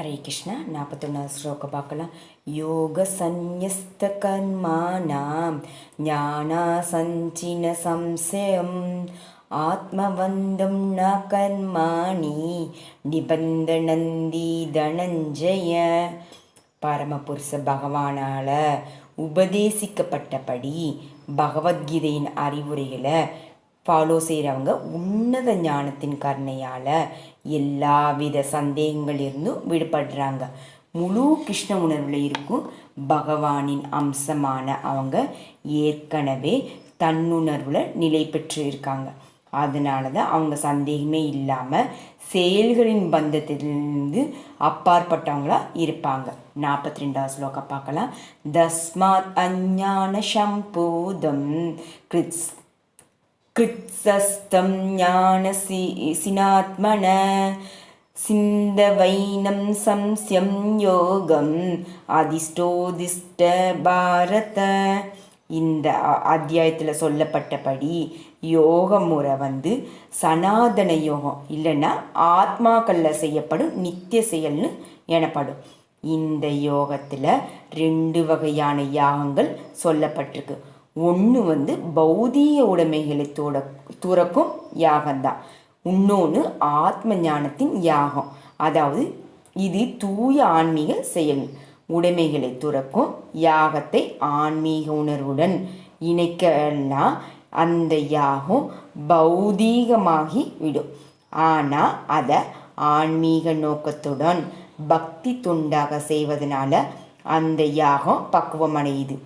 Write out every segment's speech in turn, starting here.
ஹரே கிருஷ்ணா 41வது ஸ்லோகம் பார்க்கலாம். யோக சந்நியஸ்த கர்மாணாம் ஞானா சஞ்சின சம்சயம் ஆத்மவந்தம் ந கர்மாணி நிபந்தனந்தி தனஞ்சய. பரமபுருஷ பகவானால் உபதேசிக்கப்பட்டபடி பகவத்கீதையின் அறிவுரைகளை ஃபாலோ செய்கிறவங்க உன்னத ஞானத்தின் கருணையால் எல்லாவித சந்தேகங்களிலிருந்தும் விடுபடுறாங்க. முழு கிருஷ்ண உணர்வில் இருக்கும் பகவானின் அம்சமான அவங்க ஏற்கனவே தன்னுணர்வில் நிலை பெற்று இருக்காங்க. அதனால தான் அவங்க சந்தேகமே இல்லாமல் செயல்களின் பந்தத்திலிருந்து அப்பாற்பட்டவங்களாக இருப்பாங்க. 42வது ஸ்லோகம் பார்க்கலாம். தஸ்மாத் அஞ்ஞான சம்பூதம் கிருத்ஸ்தம் ஞான சினாத்மன சிந்தவைனம் சம்ஸ்யம் யோகம் அதிஷ்டோதிஷ்ட பாரத. இந்த அத்தியாயத்தில் சொல்லப்பட்டபடி யோக முறை சனாதன யோகம் இல்லைன்னா ஆத்மாக்களில் செய்யப்படும் நித்திய செயல்னு எனப்படும். இந்த யோகத்தில் 2 வகையான யாகங்கள் சொல்லப்பட்டிருக்கு. ஒன்று பௌதீக உடைமைகளை துறக்கும் யாகம்தான். இன்னொன்று ஆத்ம ஞானத்தின் யாகம். அதாவது இது தூய ஆன்மீக செயல். உடைமைகளை துறக்கும் யாகத்தை ஆன்மீக உணர்வுடன் இணைக்கலாம். அந்த யாகம் பௌதீகமாகி விடும். ஆனால் அதை ஆன்மீக நோக்கத்துடன் பக்தி தொண்டாக செய்வதனால அந்த யாகம் பக்குவமடையுது.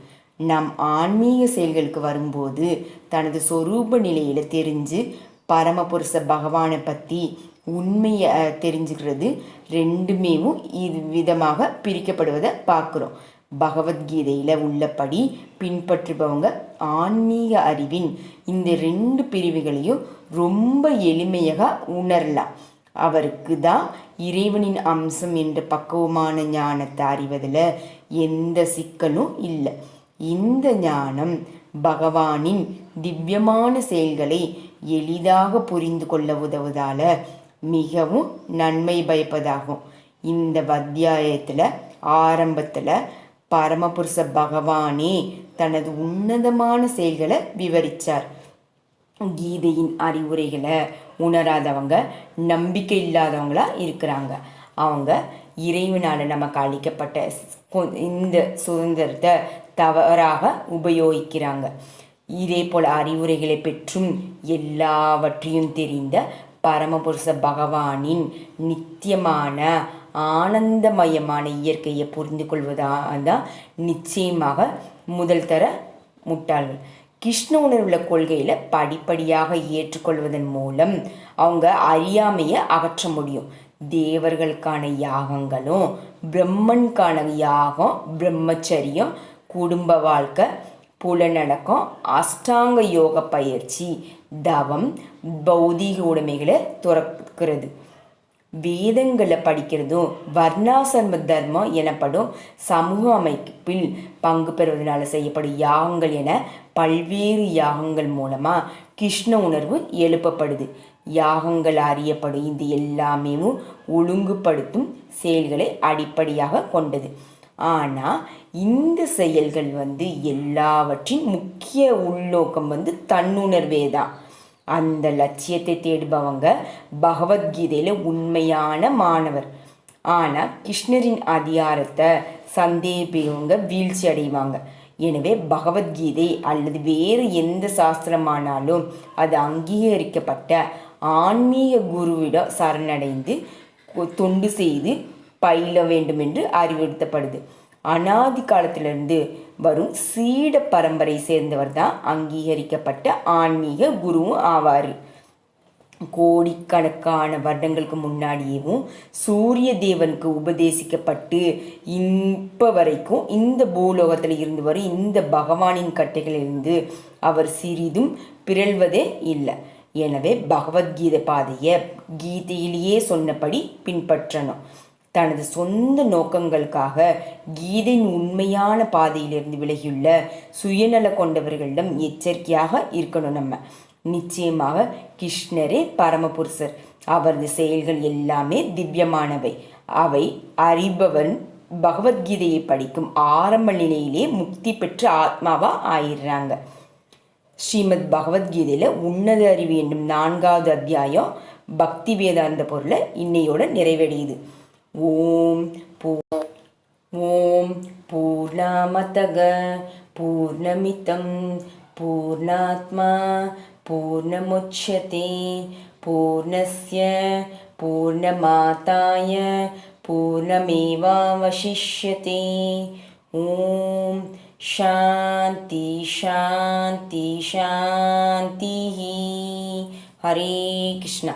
நம் ஆன்மீக செயல்களுக்கு வரும்போது தனது சொரூப நிலையில் தெரிஞ்சு பரமபுருஷ பகவானை பற்றி உண்மையை தெரிஞ்சுக்கிறது 2மே இது விதமாக பிரிக்கப்படுவதை பார்க்குறோம். பகவத்கீதையில் உள்ளபடி பின்பற்றுபவங்க ஆன்மீக அறிவின் இந்த 2 பிரிவுகளையும் ரொம்ப எளிமையாக உணரலாம். அவருக்கு தான் இறைவனின் அம்சம் என்ற பக்குவமான ஞானத்தை அறிவதில் எந்த சிக்கலும் இல்லை. இந்த ஞானம் பகவானின் திவ்யமான செயல்களை எளிதாக புரிந்து கொள்ள உதவுவதால் மிகவும் நன்மை பயப்பதாகும். இந்த அத்தியாயத்தில் ஆரம்பத்தில் பரமபுருஷ பகவானே தனது உன்னதமான செயல்களை விவரித்தார். கீதையின் அறிவுரைகளை உணராதவங்க நம்பிக்கை இல்லாதவங்களா இருக்கிறாங்க. அவங்க இறைவனால் நமக்கு அளிக்கப்பட்ட இந்த சுதந்திரத்தை தவறாக உபயோகிக்கிறாங்க. இதே போல் அறிவுரைகளை பெற்றும் எல்லாவற்றையும் தெரிந்த பரமபுருஷ பகவானின் நித்தியமான ஆனந்தமயமான இயற்கையை புரிந்து கொள்வதாக நிச்சயமாக முதல் தர முட்டாள்கள். கிருஷ்ண உணர்வுள்ள கொள்கையில் படிப்படியாக ஏற்றுக்கொள்வதன் மூலம் அவங்க அறியாமையை அகற்ற முடியும். தேவர்களுக்கான யாகங்களும் பிரம்மனுக்கான யாகம் பிரம்மச்சரியம், குடும்ப வாழ்க்கை, புலநடக்கம், அஷ்டாங்க யோக பயிற்சி, தவம், பௌதீக உடைமைகளை துறக்கிறது. வேதங்களை படிக்கிறதும் வர்ணாசிரம தர்மம் எனப்படும் சமூக அமைப்பில் பங்கு பெறுவதனால் செய்யப்படும் யாகங்கள் என பல்வேறு யாகங்கள் மூலமாக கிருஷ்ண உணர்வு எழுப்பப்படுது. யாகங்கள் அறியப்படும் இது எல்லாமே ஒழுங்குபடுத்தும் செயல்களை அடிப்படையாக கொண்டது. ஆனால் இந்த செயல்கள் எல்லாவற்றின் முக்கிய உள்நோக்கம் தன்னுணர்வே தான். அந்த லட்சியத்தை தேடுபவங்க பகவத்கீதையில் உண்மையான மாணவர். ஆனால் கிருஷ்ணரின் அதிகாரத்தை சந்தேகிப்பவங்க வீழ்ச்சி அடைவாங்க. எனவே பகவத்கீதை அல்லது வேறு எந்த சாஸ்திரமானாலும் அது அங்கீகரிக்கப்பட்ட ஆன்மீக குருவிடம் சரணடைந்து தொண்டு செய்து பயில வேண்டும் என்று அறிவுறுத்தப்படுது. அனாதி காலத்திலிருந்து வரும் சீட பரம்பரை சேர்ந்தவர் தான் அங்கீகரிக்கப்பட்ட ஆன்மீக குருவும் ஆவார். கோடிக்கணக்கான வருடங்களுக்கு முன்னாடியேவும் சூரிய தேவனுக்கு உபதேசிக்கப்பட்டு இப்போ வரைக்கும் இந்த பூலோகத்தில் இருந்து வரும் இந்த பகவானின் கட்டைகளிலிருந்து அவர் சிறிதும் பிறழ்வதே இல்லை. எனவே பகவத்கீதை பாதையை கீதையிலேயே சொன்னபடி பின்பற்றணும். தனது சொந்த நோக்கங்களுக்காக கீதையின் உண்மையான பாதையிலிருந்து விலகியுள்ள சுயநல கொண்டவர்களிடம் எச்சரிக்கையாக இருக்கணும். நம்ம நிச்சயமாக கிருஷ்ணரே பரமபுருஷர். அவரது செயல்கள் எல்லாமே திவ்யமானவை. அவை அறிபவன் பகவத்கீதையை படிக்கும் ஆரம்ப நிலையிலே முக்தி பெற்று ஆத்மாவாக ஆயிடுறாங்க. ஸ்ரீமத் பகவத்கீதையில் உன்னத அறிவு என்னும் 4வது அத்தியாயம் பக்தி வேதாந்த பொருளை இன்னையோட நிறைவடையுது. ஓம் பூர்ணமதக பூர்ணமிதம் பூர்ணாத்மா பூர்ணமுச்யதே பூர்ணஸ்ய பூர்ணமாதாய பூர்ணமேவாவசிஷ்யதே. ஓம் சாந்தி சாந்தி சாந்தி. ஹரே கிருஷ்ணா.